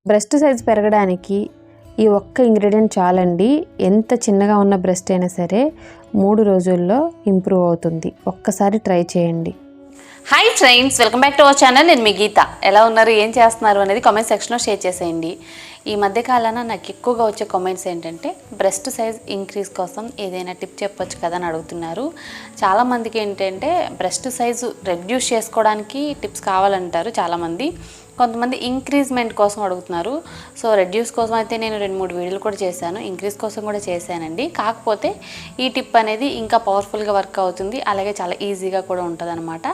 Breast size పెరగడానికి ఈ ఒక్క ఇంగ్రీడియంట్ చాలండి. ఎంత చిన్నగా ఉన్న బ్రెస్ట్ అయినా సరే 3 రోజుల్లో ఇంప్రూవ్ అవుతుంది. ఒక్కసారి ట్రై చేయండి. Hi friends, welcome back to our channel. నేను మీ గీత. ఎలా ఉన్నారు, ఏం చేస్తున్నారు అనేది కామెంట్ సెక్షన్లో షేర్ చేసేయండి. ఈ మధ్యకాలంలో నాకు ఎక్కువగా వచ్చే కామెంట్స్ ఏంటంటే బ్రెస్ట్ సైజ్ ఇంక్రీజ్ కోసం ఏదైనా టిప్ చెప్పొచ్చు కదా అని అడుగుతున్నారు. చాలామందికి ఏంటంటే బ్రెస్ట్ సైజు రెడ్యూస్ చేసుకోవడానికి టిప్స్ కావాలంటారు చాలామంది. కొంతమంది ఇంక్రీజ్మెంట్ కోసం అడుగుతున్నారు. సో రెడ్యూస్ కోసం అయితే నేను 2-3 వీడియోలు కూడా చేశాను, ఇంక్రీజ్ కోసం కూడా చేశానండి. కాకపోతే ఈ టిప్ అనేది ఇంకా పవర్ఫుల్గా వర్క్ అవుతుంది, అలాగే చాలా ఈజీగా కూడా ఉంటుంది అనమాట.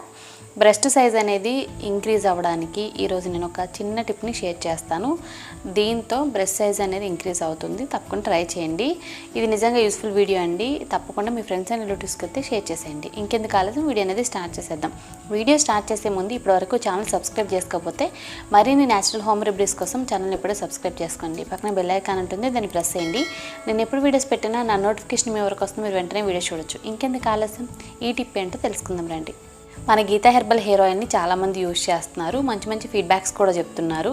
బ్రెస్ట్ సైజ్ అనేది ఇంక్రీజ్ అవ్వడానికి ఈరోజు నేను ఒక చిన్న టిప్ని షేర్ చేస్తాను. దీంతో బ్రెస్ట్ సైజ్ అనేది ఇంక్రీజ్ అవుతుంది. తప్పకుండా ట్రై చేయండి. ఇది నిజంగా యూస్ఫుల్ వీడియో అండి. తప్పకుండా మీ ఫ్రెండ్స్ అండ్ రిలేటివ్స్కి అయితే షేర్ చేసేయండి. ఇంకెందుకు ఆలస్యం, వీడియో అనేది స్టార్ట్ చేసేద్దాం. వీడియో స్టార్ట్ చేసే ముందు ఇప్పటివరకు ఛానల్ సబ్స్క్రైబ్ చేసుకోకపోతే మరిన్ని న్యాచురల్ హోమ్ రెమెడీస్ కోసం ఛానల్ ఇప్పుడే సబ్స్క్రైబ్ చేసుకోండి. పక్కన బెల్ ఐకాన్ ఉంటుంది, దాన్ని ప్రెస్ చేయండి. నేను ఎప్పుడు వీడియోస్ పెట్టినా నా నోటిఫికేషన్ మీ వరకు వస్తుంది, మీరు వెంటనే వీడియో చూడొచ్చు. ఇంకెందుకు ఆలస్యం, ఈ టిప్ ఏంటో తెలుసుకుందాం రండి. మన గీతా హెర్బల్ హెయిర్ ఆయిల్ని చాలామంది యూజ్ చేస్తున్నారు, మంచి మంచి ఫీడ్బ్యాక్స్ కూడా చెప్తున్నారు.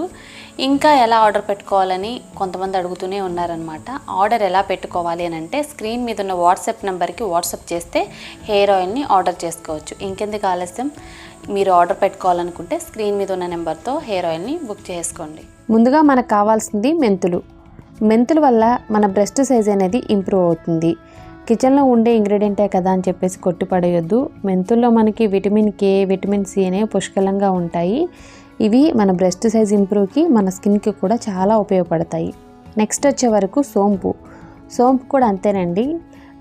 ఇంకా ఎలా ఆర్డర్ పెట్టుకోవాలని కొంతమంది అడుగుతూనే ఉన్నారనమాట. ఆర్డర్ ఎలా పెట్టుకోవాలి అని అంటే స్క్రీన్ మీద ఉన్న వాట్సాప్ నెంబర్కి వాట్సాప్ చేస్తే హెయిర్ ఆయిల్ని ఆర్డర్ చేసుకోవచ్చు. ఇంకెందుకు ఆలస్యం, మీరు ఆర్డర్ పెట్టుకోవాలనుకుంటే స్క్రీన్ మీద ఉన్న నెంబర్తో హెయిర్ ఆయిల్ని బుక్ చేసుకోండి. ముందుగా మనకు కావాల్సింది మెంతులు. మెంతుల వల్ల మన బ్రెస్ట్ సైజ్ అనేది ఇంప్రూవ్ అవుతుంది. కిచెన్లో ఉండే ఇంగ్రీడియంటే కదా అని చెప్పేసి కొట్టిపడేయొద్దు. మెంతుల్లో మనకి విటమిన్ కే, విటమిన్ సి అనేవి పుష్కలంగా ఉంటాయి. ఇవి మన బ్రెస్ట్ సైజ్ ఇంప్రూవ్కి, మన స్కిన్కి కూడా చాలా ఉపయోగపడతాయి. నెక్స్ట్ వచ్చే వరకు సోంపు కూడా అంతేనండి.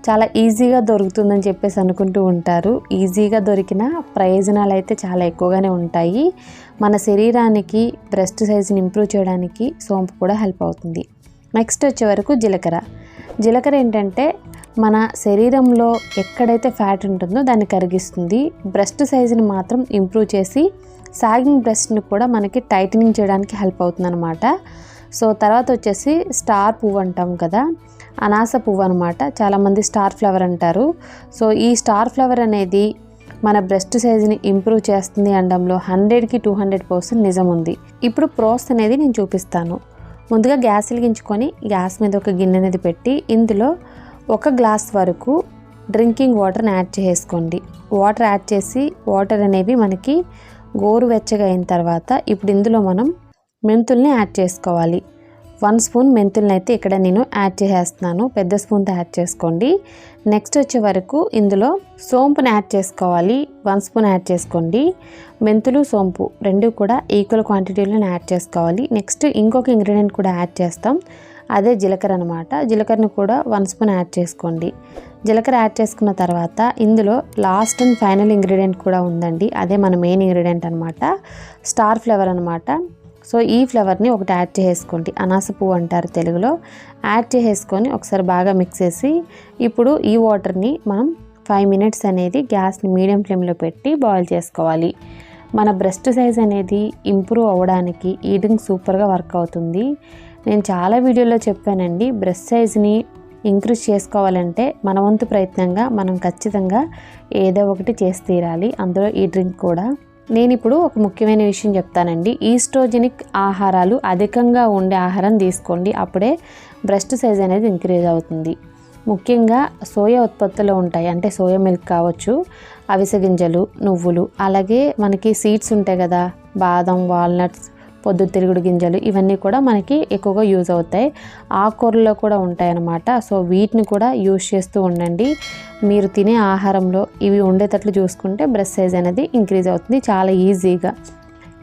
చాలా ఈజీగా దొరుకుతుందని చెప్పేసి అనుకుంటూ ఉంటారు. ఈజీగా దొరికిన ప్రయోజనాలు అయితే చాలా ఎక్కువగానే ఉంటాయి. మన శరీరానికి బ్రెస్ట్ సైజ్ని ఇంప్రూవ్ చేయడానికి సోంపు కూడా హెల్ప్ అవుతుంది. నెక్స్ట్ వచ్చే వరకు జీలకర్ర ఏంటంటే మన శరీరంలో ఎక్కడైతే ఫ్యాట్ ఉంటుందో దాన్ని కరిగిస్తుంది. బ్రెస్ట్ సైజుని మాత్రం ఇంప్రూవ్ చేసి సాగింగ్ బ్రెస్ట్ని కూడా మనకి టైటనింగ్ చేయడానికి హెల్ప్ అవుతుంది అనమాట. సో తర్వాత వచ్చేసి స్టార్ పువ్వు అంటాం కదా, అనాస పువ్వు అనమాట. చాలామంది స్టార్ ఫ్లవర్ అంటారు. సో ఈ స్టార్ ఫ్లవర్ అనేది మన బ్రెస్ట్ సైజుని ఇంప్రూవ్ చేస్తుంది అనడంలో 100కి 200% నిజం ఉంది. ఇప్పుడు ప్రోస్ అనేది నేను చూపిస్తాను. ముందుగా గ్యాస్ వెలిగించుకొని గ్యాస్ మీద ఒక గిన్నె అనేది పెట్టి ఇందులో 1 గ్లాస్ వరకు డ్రింకింగ్ వాటర్ని యాడ్ చేసుకోండి. వాటర్ యాడ్ చేసి వాటర్ అనేవి మనకి గోరువెచ్చగా అయిన తర్వాత ఇప్పుడు ఇందులో మనం మెంతుల్ని యాడ్ చేసుకోవాలి. 1 స్పూన్ మెంతుల్ని అయితే ఇక్కడ నేను యాడ్ చేసేస్తున్నాను. పెద్ద స్పూన్తో యాడ్ చేసుకోండి. నెక్స్ట్ వచ్చే వరకు ఇందులో సోంపుని యాడ్ చేసుకోవాలి. 1 స్పూన్ యాడ్ చేసుకోండి. మెంతులు, సోంపు రెండు కూడా ఈక్వల్ క్వాంటిటీలో యాడ్ చేసుకోవాలి. నెక్స్ట్ ఇంకొక ఇంగ్రీడియంట్ కూడా యాడ్ చేస్తాం, అదే జీలకర్ర అనమాట. జీలకర్రను కూడా 1 స్పూన్ యాడ్ చేసుకోండి. జీలకర్ర యాడ్ చేసుకున్న తర్వాత ఇందులో లాస్ట్ అండ్ ఫైనల్ ఇంగ్రీడియంట్ కూడా ఉందండి. అదే మన మెయిన్ ఇంగ్రీడియంట్ అనమాట, స్టార్ ఫ్లవర్ అనమాట. సో ఈ ఫ్లవర్ని ఒకటి యాడ్ చేసుకోండి. అనాస పువ్వు అంటారు తెలుగులో. యాడ్ చేసుకొని ఒకసారి బాగా మిక్స్ చేసి ఇప్పుడు ఈ వాటర్ని మనం 5 మినిట్స్ అనేది గ్యాస్ని మీడియం ఫ్లేమ్లో పెట్టి బాయిల్ చేసుకోవాలి. మన బ్రెస్ట్ సైజ్ అనేది ఇంప్రూవ్ అవ్వడానికి ఈ డ్రింక్ సూపర్గా వర్క్ అవుతుంది. నేను చాలా వీడియోలో చెప్పానండి, బ్రెస్ట్ సైజ్ని ఇంక్రీజ్ చేసుకోవాలంటే మన వంతు ప్రయత్నంగా మనం ఖచ్చితంగా ఏదో ఒకటి చేసి తీరాలి, అందులో ఈ డ్రింక్ కూడా. నేను ఇప్పుడు ఒక ముఖ్యమైన విషయం చెప్తానండి. ఈస్ట్రోజెనిక్ ఆహారాలు అధికంగా ఉండే ఆహారం తీసుకోండి, అప్పుడే బ్రెస్ట్ సైజ్ అనేది ఇంక్రీజ్ అవుతుంది. ముఖ్యంగా సోయా ఉత్పత్తులు ఉంటాయి, అంటే సోయా మిల్క్ కావచ్చు, అవిసె గింజలు, నువ్వులు, అలాగే మనకి సీడ్స్ ఉంటాయి కదా, బాదం, వాల్నట్స్, పొద్దుతిరుగుడు గింజలు, ఇవన్నీ కూడా మనకి ఎక్కువగా యూజ్ అవుతాయి. ఆకుకూరల్లో కూడా ఉంటాయన్నమాట. సో వీటిని కూడా యూజ్ చేస్తూ ఉండండి. మీరు తినే ఆహారంలో ఇవి ఉండేటట్లు చూసుకుంటే బ్రెస్ట్ సైజ్ అనేది ఇంక్రీజ్ అవుతుంది చాలా ఈజీగా.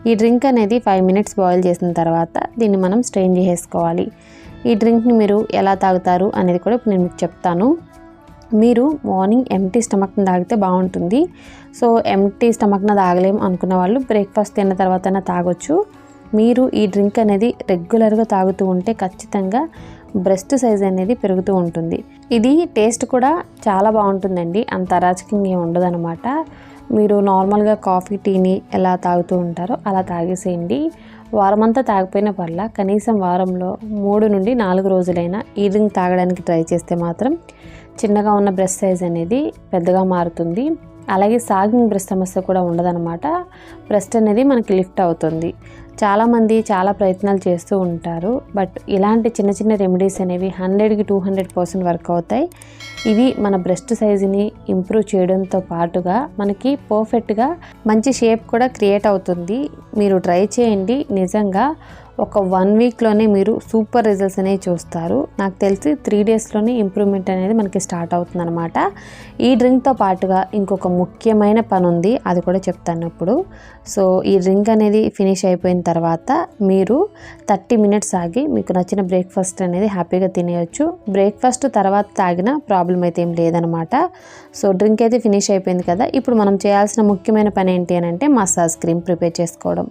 ఈ డ్రింక్ అనేది 5 మినిట్స్ బాయిల్ చేసిన తర్వాత దీన్ని మనం స్ట్రెయిన్ చేసుకోవాలి. ఈ డ్రింక్ని మీరు ఎలా తాగుతారు అనేది కూడా ఇప్పుడు నేను మీకు చెప్తాను. మీరు మార్నింగ్ ఎంప్టీ స్టమక్ని తాగితే బాగుంటుంది. సో ఎంప్టీ స్టమక్న తాగలేము అనుకున్న వాళ్ళు బ్రేక్ఫాస్ట్ తిన్న తర్వాతనే తాగొచ్చు. మీరు ఈ డ్రింక్ అనేది రెగ్యులర్గా తాగుతూ ఉంటే ఖచ్చితంగా బ్రెస్ట్ సైజ్ అనేది పెరుగుతూ ఉంటుంది. ఇది టేస్ట్ కూడా చాలా బాగుంటుందండి, అంత అరాచకంగా ఉండదన్నమాట. మీరు నార్మల్గా కాఫీ, టీని ఎలా తాగుతూ ఉంటారో అలా తాగేసేయండి. వారమంతా తాగిపోయిన పర్లా కనీసం వారంలో 3 నుండి 4 రోజులైనా ఈ డ్రింక్ తాగడానికి ట్రై చేస్తే మాత్రం చిన్నగా ఉన్న బ్రెస్ట్ సైజ్ అనేది పెద్దగా మారుతుంది. అలాగే సాగింగ్ బ్రెస్ట్ సమస్య కూడా ఉండదన్నమాట. బ్రెస్ట్ అనేది మనకి లిఫ్ట్ అవుతుంది. చాలామంది చాలా ప్రయత్నాలు చేస్తూ ఉంటారు, బట్ ఇలాంటి చిన్న చిన్న రెమెడీస్ అనేవి 100కి 200% వర్క్ అవుతాయి. ఇవి మన బ్రెస్ట్ సైజుని ఇంప్రూవ్ చేయడంతో పాటుగా మనకి పర్ఫెక్ట్గా మంచి షేప్ కూడా క్రియేట్ అవుతుంది. మీరు ట్రై చేయండి. నిజంగా ఒక 1 వీక్లోనే మీరు సూపర్ రిజల్ట్స్ అనేవి చూస్తారు. నాకు తెలిసి 3 డేస్లోనే ఇంప్రూవ్మెంట్ అనేది మనకి స్టార్ట్ అవుతుంది అనమాట. ఈ డ్రింక్తో పాటుగా ఇంకొక ముఖ్యమైన పని ఉంది, అది కూడా చెప్తాను ఇప్పుడు. సో ఈ డ్రింక్ అనేది ఫినిష్ అయిపోయిన తర్వాత మీరు 30 మినిట్స్ ఆగి మీకు నచ్చిన బ్రేక్ఫాస్ట్ అనేది హ్యాపీగా తినేయచ్చు. బ్రేక్ఫాస్ట్ తర్వాత తాగిన ప్రాబ్లం అయితే ఏం లేదనమాట. సో డ్రింక్ అయితే ఫినిష్ అయిపోయింది కదా. ఇప్పుడు మనం చేయాల్సిన ముఖ్యమైన పని ఏంటి అని అంటే మసాజ్ క్రీమ్ ప్రిపేర్ చేసుకోవడం.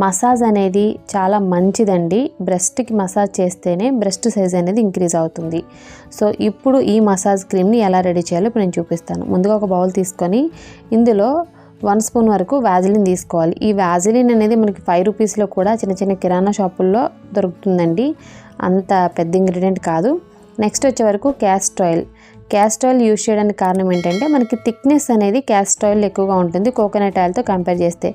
మసాజ్ అనేది చాలా మంచిదండి. బ్రెస్ట్కి మసాజ్ చేస్తేనే బ్రెస్ట్ సైజ్ అనేది ఇంక్రీజ్ అవుతుంది. సో ఇప్పుడు ఈ మసాజ్ క్రీమ్ని ఎలా రెడీ చేయాలో ఇప్పుడు నేను చూపిస్తాను. ముందుగా ఒక బౌల్ తీసుకొని ఇందులో 1 స్పూన్ వరకు వ్యాజిలిన్ తీసుకోవాలి. ఈ వ్యాజిలిన్ అనేది మనకి 5 రూపీస్లో కూడా చిన్న చిన్న కిరాణా షాపుల్లో దొరుకుతుందండి, అంత పెద్ద ఇంగ్రీడియంట్ కాదు. నెక్స్ట్ వచ్చే వరకు క్యాస్టర్ ఆయిల్ యూజ్ చేయడానికి కారణం ఏంటంటే మనకి థిక్నెస్ అనేది క్యాస్టర్ ఆయిల్ ఎక్కువగా ఉంటుంది కోకోనట్ ఆయిల్తో కంపేర్ చేస్తే.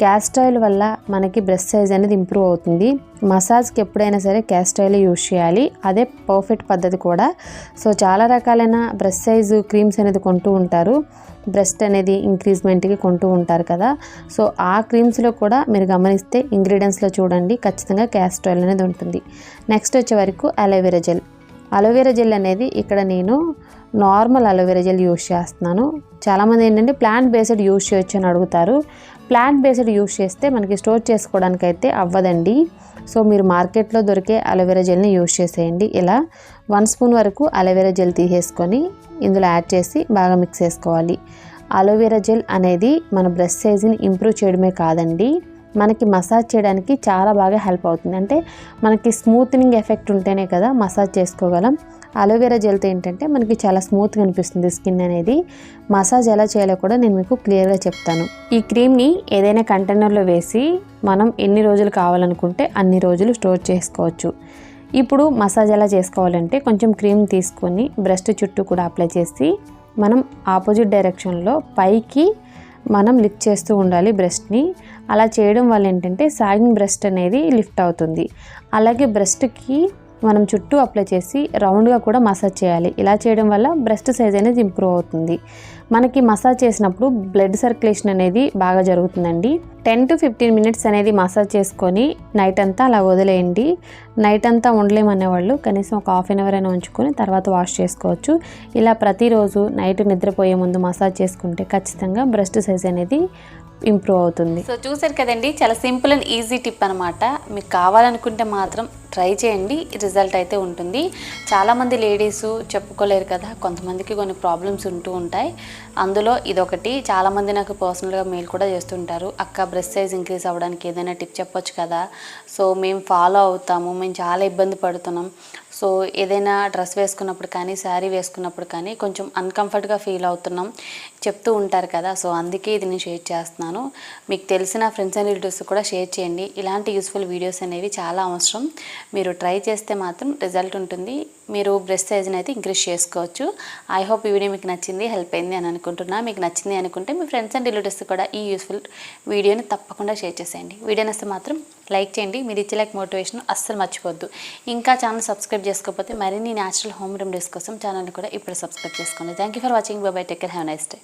క్యాస్టర్ ఆయిల్ వల్ల మనకి బ్రెస్ట్ సైజ్ అనేది ఇంప్రూవ్ అవుతుంది. మసాజ్కి ఎప్పుడైనా సరే క్యాస్టర్ ఆయిల్ యూజ్ చేయాలి, అదే పర్ఫెక్ట్ పద్ధతి కూడా. సో చాలా రకాలైన బ్రెస్ట్ సైజు క్రీమ్స్ అనేది కొంటూ ఉంటారు, బ్రెస్ట్ అనేది ఇంక్రీజ్మెంట్కి కొంటూ ఉంటారు కదా. సో ఆ క్రీమ్స్లో కూడా మీరు గమనిస్తే ఇంగ్రీడియంట్స్లో చూడండి, ఖచ్చితంగా క్యాస్టర్ ఆయిల్ అనేది ఉంటుంది. నెక్స్ట్ వచ్చే వరకు అలోవెరా జెల్ అనేది ఇక్కడ నేను నార్మల్ అలోవెరా జెల్ యూజ్ చేస్తున్నాను. చాలామంది ఏంటంటే ప్లాంట్ బేస్డ్ యూజ్ చేయొచ్చు అని అడుగుతారు. ప్లాంట్ బేస్డ్ యూజ్ చేస్తే మనకి స్టోర్ చేసుకోవడానికి అయితే అవ్వదండి. సో మీరు మార్కెట్లో దొరికే అలోవెరా జెల్ని యూజ్ చేసేయండి. ఇలా 1 స్పూన్ వరకు అలోవెరా జెల్ తీసేసుకొని ఇందులో యాడ్ చేసి బాగా మిక్స్ చేసుకోవాలి. అలోవెరా జెల్ అనేది మన బ్రెస్ట్ సైజ్ని ఇంప్రూవ్ చేయడమే కాదండి, మనకి మసాజ్ చేయడానికి చాలా బాగా హెల్ప్ అవుతుంది. అంటే మనకి స్మూత్నింగ్ ఎఫెక్ట్ ఉంటేనే కదా మసాజ్ చేసుకోగలం. అలోవెరా జెల్తో ఏంటంటే మనకి చాలా స్మూత్గా అనిపిస్తుంది స్కిన్ అనేది. మసాజ్ ఎలా చేయాలో కూడా నేను మీకు క్లియర్గా చెప్తాను. ఈ క్రీమ్ని ఏదైనా కంటైనర్లో వేసి మనం ఎన్ని రోజులు కావాలనుకుంటే అన్ని రోజులు స్టోర్ చేసుకోవచ్చు. ఇప్పుడు మసాజ్ ఎలా చేసుకోవాలంటే కొంచెం క్రీమ్ తీసుకొని బ్రెస్ట్ చుట్టూ కూడా అప్లై చేసి మనం ఆపోజిట్ డైరెక్షన్లో పైకి మనం లిఫ్ట్ చేస్తూ ఉండాలి బ్రెస్ట్ని. అలా చేయడం వల్ల ఏంటంటే సాగింగ్ బ్రెస్ట్ అనేది లిఫ్ట్ అవుతుంది. అలాగే బ్రెస్ట్కి మనం చుట్టూ అప్లై చేసి రౌండ్గా కూడా మసాజ్ చేయాలి. ఇలా చేయడం వల్ల బ్రెస్ట్ సైజ్ అనేది ఇంప్రూవ్ అవుతుంది. మనకి మసాజ్ చేసినప్పుడు బ్లడ్ సర్క్యులేషన్ అనేది బాగా జరుగుతుందండి. 10 to 15 మినిట్స్ అనేది మసాజ్ చేసుకొని నైట్ అంతా అలా వదిలేయండి. నైట్ అంతా ఉండలేమనే వాళ్ళు కనీసం ఒక హాఫ్ అన్ అవర్ అయినా ఉంచుకొని తర్వాత వాష్ చేసుకోవచ్చు. ఇలా ప్రతిరోజు నైట్ నిద్రపోయే ముందు మసాజ్ చేసుకుంటే ఖచ్చితంగా బ్రెస్ట్ సైజ్ అనేది ఇంప్రూవ్ అవుతుంది. సో చూసారు కదండి, చాలా సింపుల్ అండ్ ఈజీ టిప్ అనమాట. మీకు కావాలనుకుంటే మాత్రం ట్రై చేయండి, రిజల్ట్ అయితే ఉంటుంది. చాలామంది లేడీస్ చెప్పుకోలేరు కదా, కొంతమందికి కొన్ని ప్రాబ్లమ్స్ ఉంటూ ఉంటాయి. అందులో ఇదొకటి. చాలామంది నాకు పర్సనల్గా మెయిల్ కూడా చేస్తుంటారు, అక్క బ్రెస్ట్ సైజ్ ఇంక్రీజ్ అవ్వడానికి ఏదైనా టిప్ చెప్పొచ్చు కదా. సో మేము ఫాలో అవుతాము, మేము చాలా ఇబ్బంది పడుతున్నాం. సో ఏదైనా డ్రెస్ వేసుకున్నప్పుడు కానీ శారీ వేసుకున్నప్పుడు కానీ కొంచెం అన్కంఫర్ట్గా ఫీల్ అవుతున్నాం చెప్తూ ఉంటారు కదా. సో అందుకే ఇది నేను షేర్ చేస్తున్నాను. మీకు తెలిసిన ఫ్రెండ్స్ అండ్ రిలేటివ్స్ కూడా షేర్ చేయండి. ఇలాంటి యూస్ఫుల్ వీడియోస్ అనేవి చాలా అవసరం. మీరు ట్రై చేస్తే మాత్రం రిజల్ట్ ఉంటుంది. మీరు బ్రెస్ట్ సైజ్ని అయితే ఇంక్రీజ్ చేసుకోవచ్చు. ఐ హోప్ ఈ వీడియో మీకు నచ్చింది, హెల్ప్ అయింది అని అనుకుంటున్నా. మీకు నచ్చింది అనుకుంటే మీ ఫ్రెండ్స్ అండ్ రిలేటివ్స్ కూడా ఈ యూస్ఫుల్ వీడియోని తప్పకుండా షేర్ చేసేయండి. వీడియో నచ్చితే మాత్రం లైక్ చేయండి. మీరు ఇచ్చే లైక్ మోటివేషన్ అస్సలు మర్చిపోద్దు. ఇంకా ఛానల్ సబ్స్క్రైబ్ చేసుకోకపోతే మరిన్ని న్యాచురల్ హోమ్ రెమెడీస్ కోసం ఛానల్ని కూడా ఇప్పుడు సబ్స్క్రైబ్ చేసుకోండి. Thank you for watching. By by, take care, have nice day.